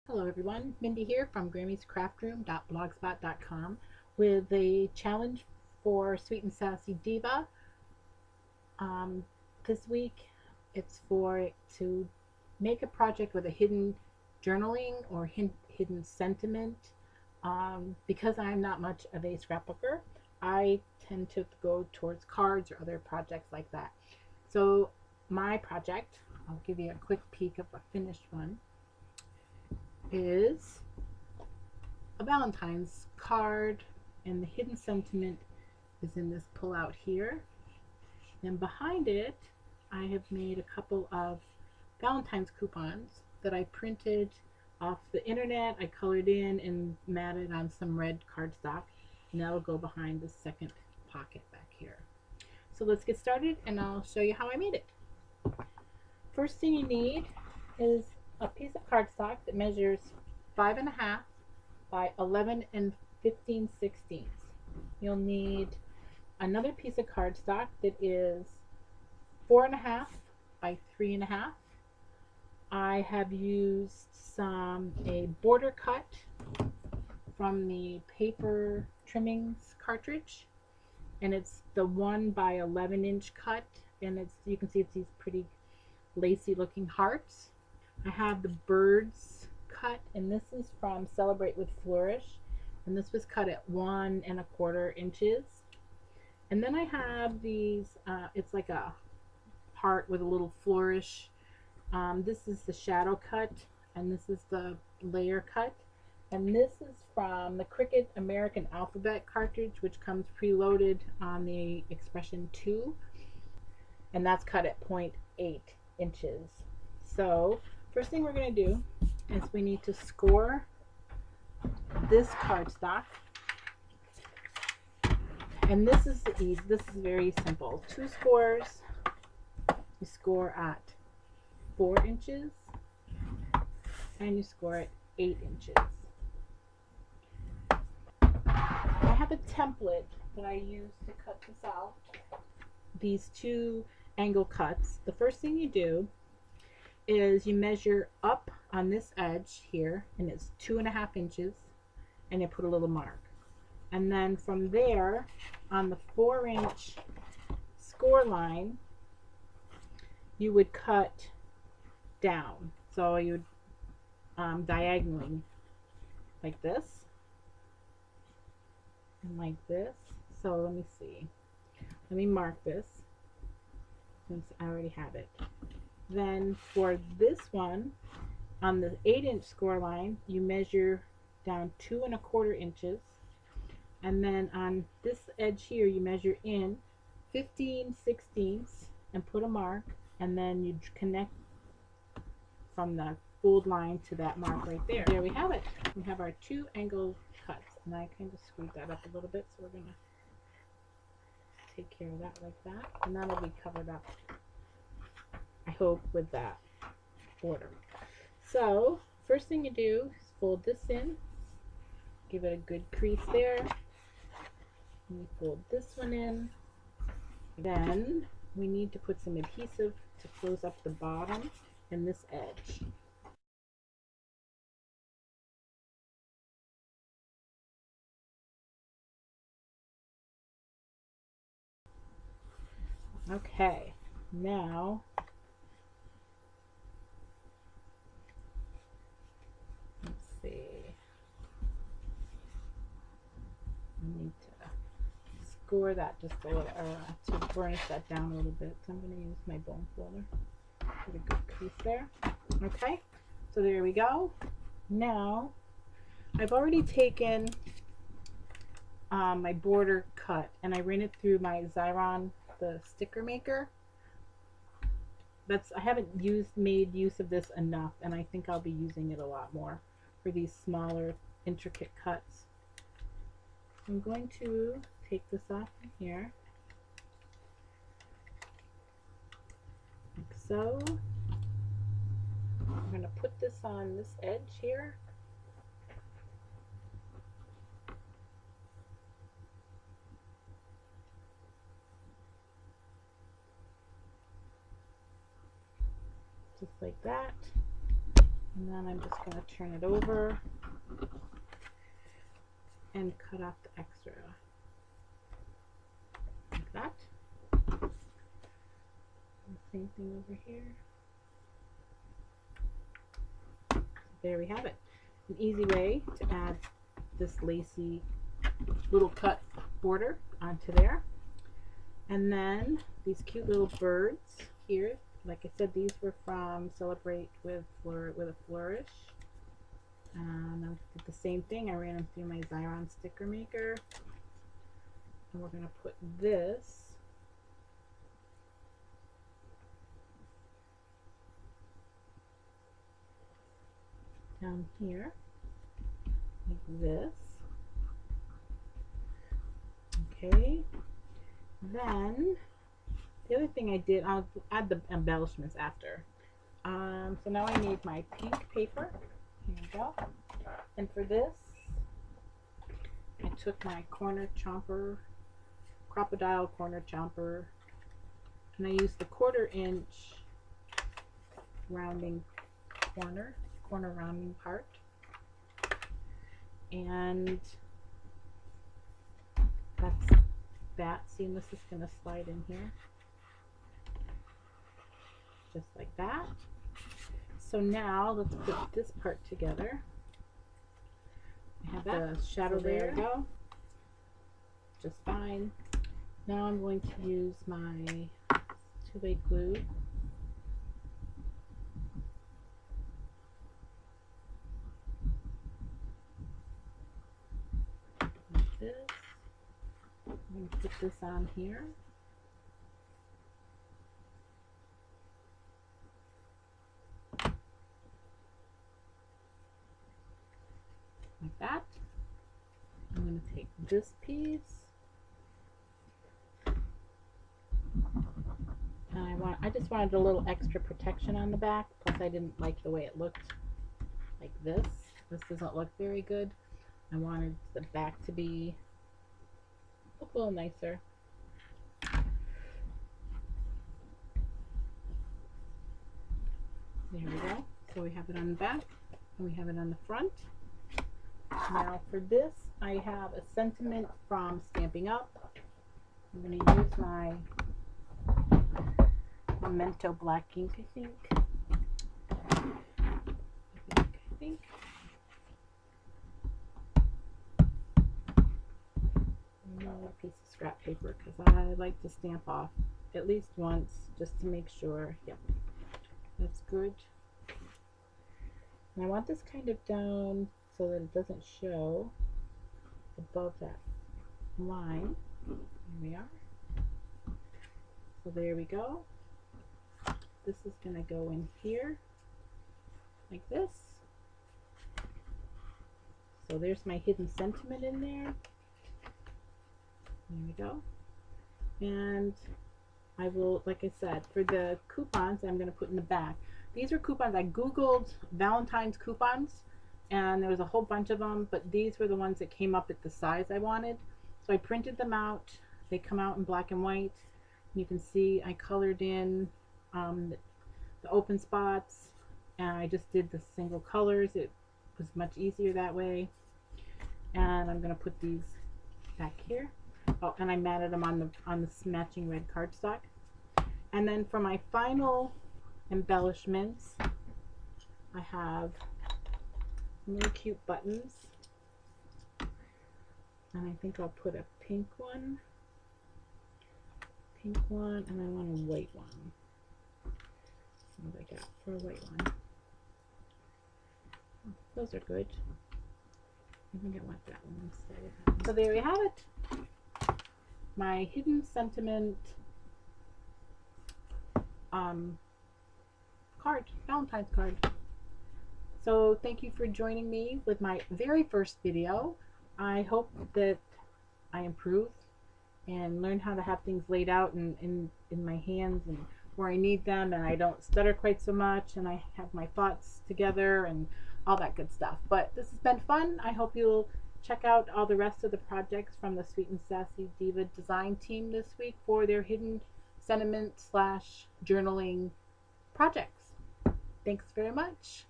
Hello everyone, Mindy here from grammyscraftroom.blogspot.com with a challenge for Sweet and Sassy Diva. Um, this week it's to make a project with a hidden journaling or hidden sentiment. Because I'm not much of a scrapbooker, I tend to go towards cards or other projects like that. So my project, I'll give you a quick peek of a finished one, is a Valentine's card, and the hidden sentiment is in this pullout here. And behind it, I have made a couple of Valentine's coupons that I printed off the internet. I colored in and matted on some red cardstock, and that'll go behind the second pocket back here. So let's get started, and I'll show you how I made it. First thing you need is a piece of cardstock that measures 5.5 by 11 and 15/16. You'll need another piece of cardstock that is 4.5 by 3.5. I have used a border cut from the paper trimmings cartridge, and it's the 1 by 11 inch cut, and you can see it's these pretty lacy looking hearts. I have the birds cut, and this is from Celebrate with Flourish, and this was cut at 1¼ inches. And then I have these, it's like a heart with a little flourish. This is the shadow cut, and this is the layer cut. And this is from the Cricut American Alphabet cartridge, which comes preloaded on the Expression 2, and that's cut at 0.8 inches. So first thing we're going to do is we need to score this cardstock, and this is very simple. 2 scores. You score at 4 inches, and you score at 8 inches. I have a template that I use to cut this out. These 2 angle cuts. The first thing you do is you measure up on this edge here, and it's 2.5 inches, and you put a little mark. And then from there, on the 4-inch score line, you would cut down. So you would diagonally, like this and like this. So let me see. Let me mark this since I already have it. Then for this one, on the 8-inch score line, you measure down 2¼ inches, and then on this edge here, you measure in 15/16 and put a mark, and then you connect from the fold line to that mark right there. There we have it. We have our 2 angle cuts, and I kind of screwed that up a little bit, so we're gonna take care of that like that, and that'll be covered up, I hope, with that border. So first thing you do is fold this in, give it a good crease there, and you fold this one in. Then we need to put some adhesive to close up the bottom and this edge. Okay, now let's see. I need to score that just a little, to burnish that down a little bit. So I'm going to use my bone folder. Put a good crease there. Okay, so there we go. Now I've already taken my border cut, and I ran it through my Xyron, the sticker maker. I haven't made use of this enough, and I think I'll be using it a lot more for these smaller intricate cuts. I'm going to take this off from here, like so. I'm going to put this on this edge here. Just like that. And then I'm just going to turn it over and cut off the extra. Like that. And same thing over here. There we have it. An easy way to add this lacy little cut border onto there. And then these cute little birds here. Like I said, these were from Celebrate with a Flourish. And I did the same thing. I ran them through my Xyron sticker maker. And we're going to put this down here, like this. Okay. Then the other thing I did, I'll add the embellishments after. So now I need my pink paper. Here we go. And for this, I took my corner chomper, crocodile corner chomper, and I used the 1/4 inch rounding corner rounding part. And that's that. See, and this is going to slide in here. Just like that. So now let's put this part together. I have the shadow there. We go. Just fine. Now I'm going to use my 2-way glue. Like this. I'm going to put this on here. Like that. I'm going to take this piece, and I just wanted a little extra protection on the back, plus I didn't like the way it looked like this. This doesn't look very good. I wanted the back to be look a little nicer. There we go. So we have it on the back and we have it on the front. Now for this, I have a Sentiment from Stamping Up. I'm going to use my Memento black ink, I think. Another piece of scrap paper because I like to stamp off at least once just to make sure. Yep, that's good. And I want this kind of down so that it doesn't show above that line. Here we are. So there we go. This is going to go in here like this. So there's my hidden sentiment in there. There we go. And I will, like I said, for the coupons, I'm going to put in the back. These are coupons. I Googled Valentine's coupons, and there was a whole bunch of them, but these were the ones that came up at the size I wanted. So I printed them out. They come out in black and white. You can see I colored in the open spots, and I just did the single colors. It was much easier that way. And I'm going to put these back here. Oh, and I matted them on the matching red cardstock. And then for my final embellishments, I have some really cute buttons. And I think I'll put a pink one, and I want a white one. What do I got for a white one? Oh, those are good. I think I want that one instead. So there we have it. My hidden sentiment card, Valentine's card. So thank you for joining me with my very first video. I hope that I improve and learn how to have things laid out in my hands and where I need them, and I don't stutter quite so much, and I have my thoughts together and all that good stuff. But this has been fun. I hope you'll check out all the rest of the projects from the Sweet and Sassy Diva design team this week for their hidden sentiment / journaling projects. Thanks very much.